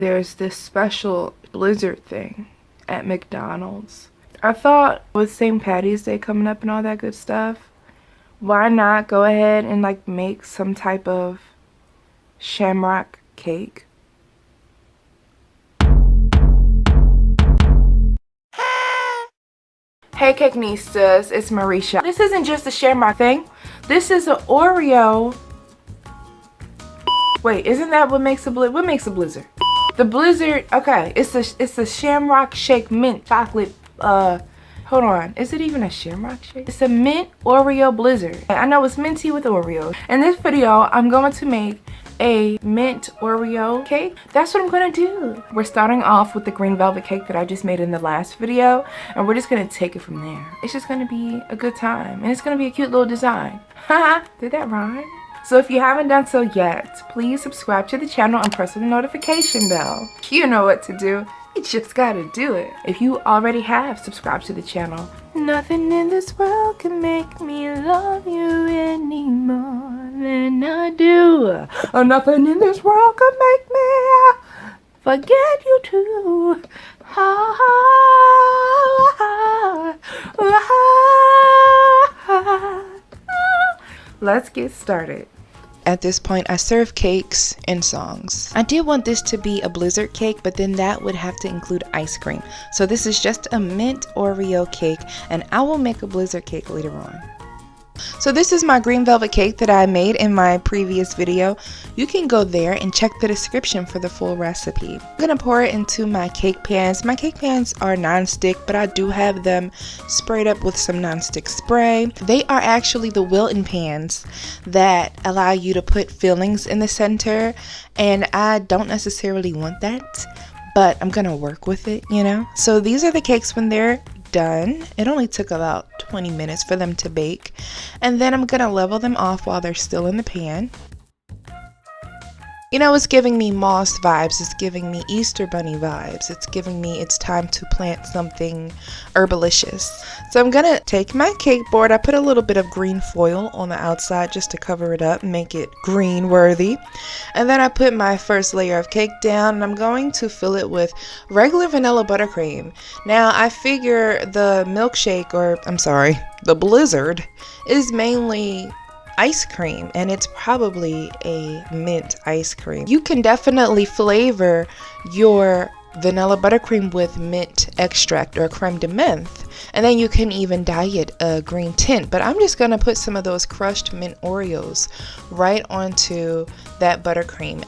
There's this special blizzard thing at McDonald's. I thought with St. Patty's Day coming up and all that good stuff, why not go ahead and like make some type of shamrock cake? Hey Cakenistas, it's Marisha. This isn't just a shamrock thing. This is an Oreo. Wait, isn't that what makes a blizzard? What makes a blizzard? The blizzard, okay, it's a shamrock shake mint chocolate, hold on, is it even a shamrock shake? It's a mint Oreo blizzard. I know it's minty with Oreo. In this video, I'm going to make a mint Oreo cake. That's what I'm gonna do. We're starting off with the green velvet cake that I just made in the last video, and we're just gonna take it from there. It's just gonna be a good time, and it's gonna be a cute little design. Haha, did that rhyme? So if you haven't done so yet, please subscribe to the channel and press the notification bell. You know what to do. You just gotta do it. If you already have subscribed to the channel, nothing in this world can make me love you any more than I do. Nothing in this world can make me forget you too. Let's get started. At this point, I serve cakes and songs. I did want this to be a blizzard cake, but then that would have to include ice cream. So this is just a mint Oreo cake, and I will make a blizzard cake later on. So this is my green velvet cake that I made in my previous video. You can go there and check the description for the full recipe. I'm gonna pour it into my cake pans. My cake pans are non-stick, but I do have them sprayed up with some non-stick spray. They are actually the Wilton pans that allow you to put fillings in the center, and I don't necessarily want that, but I'm gonna work with it, you know? So these are the cakes when they're done. It only took about 20 minutes for them to bake, and then I'm gonna level them off while they're still in the pan. You know, it's giving me moss vibes, it's giving me Easter bunny vibes, it's giving me it's time to plant something herbalicious. So I'm gonna take my cake board. I put a little bit of green foil on the outside just to cover it up and make it green worthy. And then I put my first layer of cake down, and I'm going to fill it with regular vanilla buttercream. Now I figure the milkshake, or I'm sorry, the blizzard is mainly ice cream, and it's probably a mint ice cream. You can definitely flavor your vanilla buttercream with mint extract or creme de menthe, and then you can even dye it a green tint. But I'm just gonna put some of those crushed mint Oreos right onto that buttercream.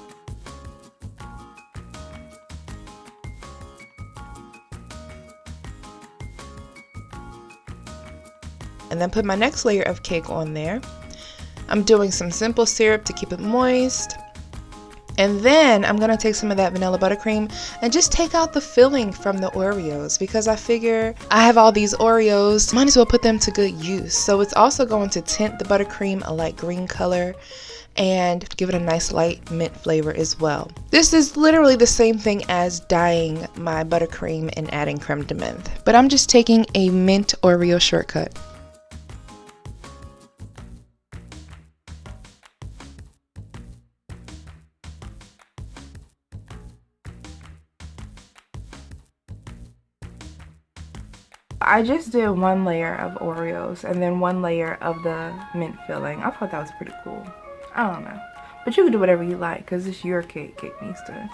And then put my next layer of cake on there. I'm doing some simple syrup to keep it moist. And then I'm gonna take some of that vanilla buttercream and just take out the filling from the Oreos, because I figure I have all these Oreos, might as well put them to good use. So it's also going to tint the buttercream a light green color and give it a nice light mint flavor as well. This is literally the same thing as dyeing my buttercream and adding creme de menthe, but I'm just taking a mint Oreo shortcut. I just did one layer of Oreos and then one layer of the mint filling. I thought that was pretty cool. I don't know. But you can do whatever you like, because it's your cake, Cakenistas.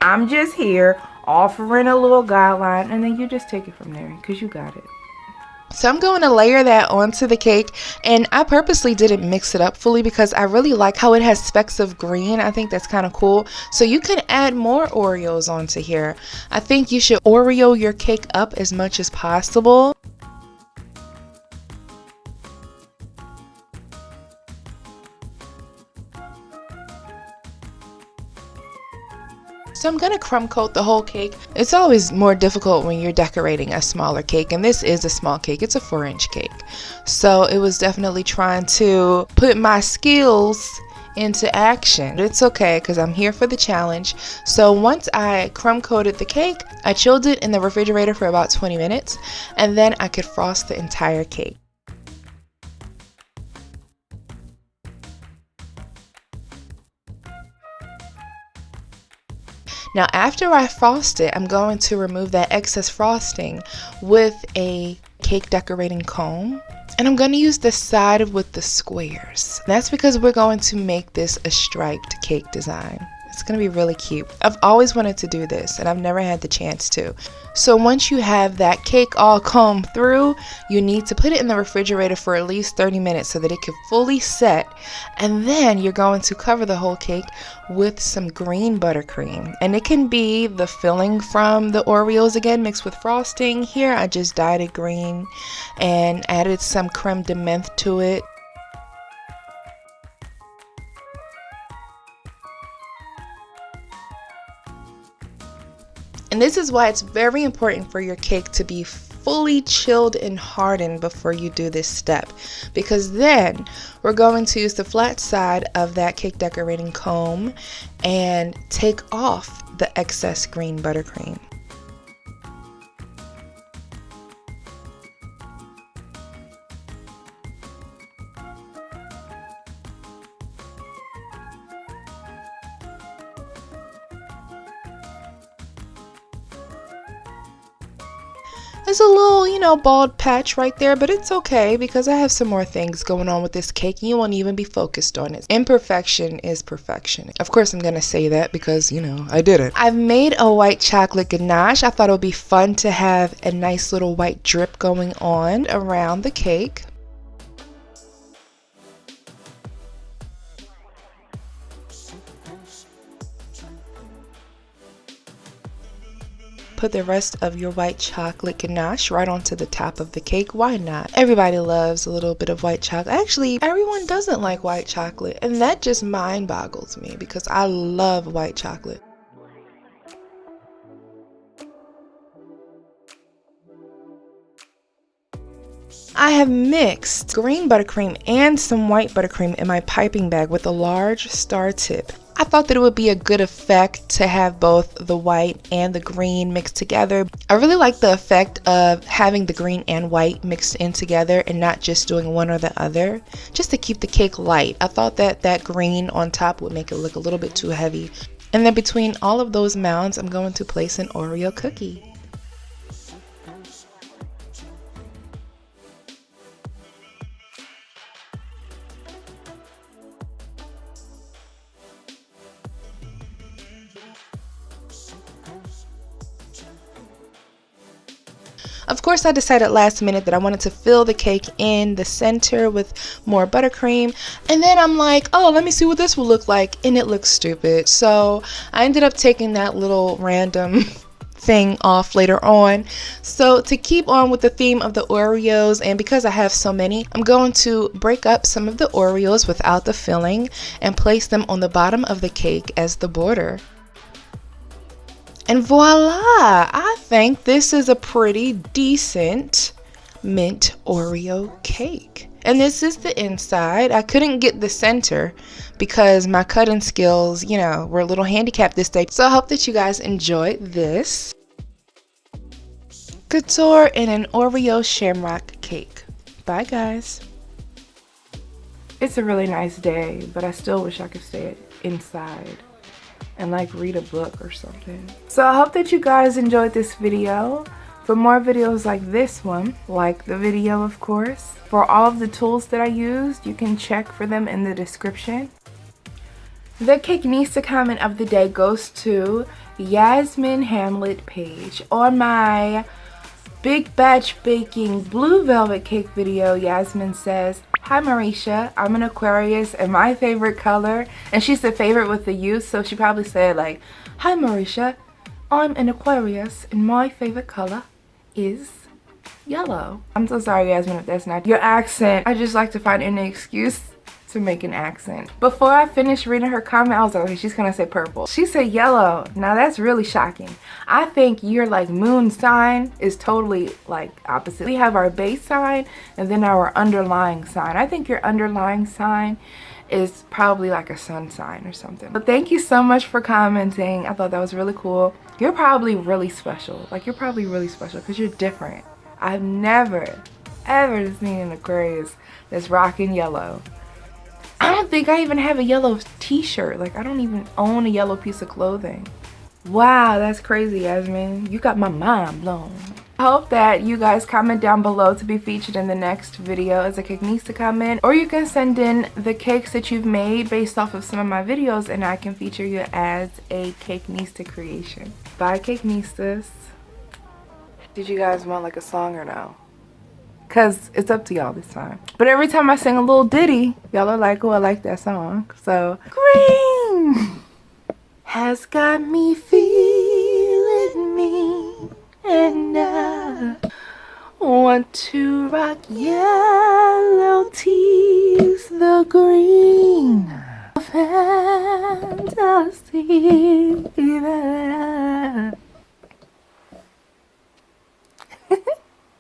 I'm just here offering a little guideline, and then you just take it from there, because you got it. So I'm going to layer that onto the cake, and I purposely didn't mix it up fully because I really like how it has specks of green. I think that's kind of cool. So you can add more Oreos onto here. I think you should Oreo your cake up as much as possible. So I'm going to crumb coat the whole cake. It's always more difficult when you're decorating a smaller cake, and this is a small cake. It's a 4-inch cake. So it was definitely trying to put my skills into action. It's okay, because I'm here for the challenge. So once I crumb coated the cake, I chilled it in the refrigerator for about 20 minutes, and then I could frost the entire cake. Now after I frost it, I'm going to remove that excess frosting with a cake decorating comb. And I'm going to use the side with the squares. That's because we're going to make this a striped cake design. It's going to be really cute. I've always wanted to do this and I've never had the chance to. So once you have that cake all combed through, you need to put it in the refrigerator for at least 30 minutes so that it can fully set. And then you're going to cover the whole cake with some green buttercream. And it can be the filling from the Oreos again mixed with frosting. Here I just dyed it green and added some creme de menthe to it. And this is why it's very important for your cake to be fully chilled and hardened before you do this step, because then we're going to use the flat side of that cake decorating comb and take off the excess green buttercream. There's a little, bald patch right there, but it's okay because I have some more things going on with this cake and you won't even be focused on it. Imperfection is perfection. Of course, I'm going to say that because, I did it. I've made a white chocolate ganache. I thought it would be fun to have a nice little white drip going on around the cake. Put the rest of your white chocolate ganache right onto the top of the cake. Why not? Everybody loves a little bit of white chocolate. Actually, everyone doesn't like white chocolate, and that just mind boggles me because I love white chocolate. I have mixed green buttercream and some white buttercream in my piping bag with a large star tip. I thought that it would be a good effect to have both the white and the green mixed together. I really like the effect of having the green and white mixed in together and not just doing one or the other, just to keep the cake light. I thought that that green on top would make it look a little bit too heavy. And then between all of those mounds, I'm going to place an Oreo cookie. Of course, I decided last minute that I wanted to fill the cake in the center with more buttercream. And then I'm like, oh, let me see what this will look like. And it looks stupid. So I ended up taking that little random thing off later on. So to keep on with the theme of the Oreos, and because I have so many, I'm going to break up some of the Oreos without the filling and place them on the bottom of the cake as the border. And voila! I think this is a pretty decent mint Oreo cake. And this is the inside. I couldn't get the center because my cutting skills, were a little handicapped this day. So I hope that you guys enjoyed this Couture in an Oreo shamrock cake. Bye, guys. It's a really nice day, but I still wish I could stay inside and read a book or something. So I hope that you guys enjoyed this video. For more videos like this one, like the video of course, for all of the tools that I used, you can check for them in the description. The Cakenista comment of the day goes to Yasmin Hamlet page. On my Big Batch Baking Blue Velvet Cake video, Yasmin says, "Hi Marisha, I'm an Aquarius and my favorite color," and she's the favorite with the U, so she probably said "Hi Marisha, I'm an Aquarius and my favorite color is yellow." I'm so sorry Yasmin if that's not your accent. I just like to find any excuse to make an accent. Before I finished reading her comment, I was like, okay, she's gonna say purple. She said yellow. Now that's really shocking. I think your moon sign is totally opposite. We have our base sign and then our underlying sign. I think your underlying sign is probably a sun sign or something. But thank you so much for commenting. I thought that was really cool. You're probably really special. You're probably really special because you're different. I've never ever seen an Aquarius that's rocking yellow. I don't think I even have a yellow t-shirt. I don't even own a yellow piece of clothing. Wow, that's crazy, Yasmin. You got my mind blown. I hope that you guys comment down below to be featured in the next video as a Cakeista comment, or you can send in the cakes that you've made based off of some of my videos and I can feature you as a Cakeista creation. Bye, Cakeistas. Did you guys want like a song or no? Cause it's up to y'all this time. But every time I sing a little ditty, y'all are like, oh, I like that song. So, green has got me feeling me, and I want to rock yellow tees, the green fantasy.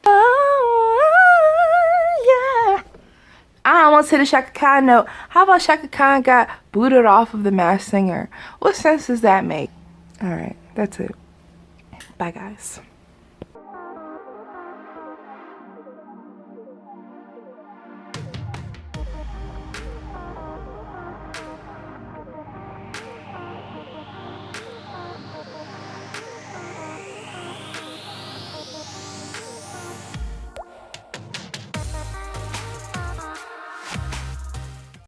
Oh, yeah. I almost hit a Shaka Khan note. How about Shaka Khan got booted off of The Masked Singer? What sense does that make? Alright, that's it. Bye, guys.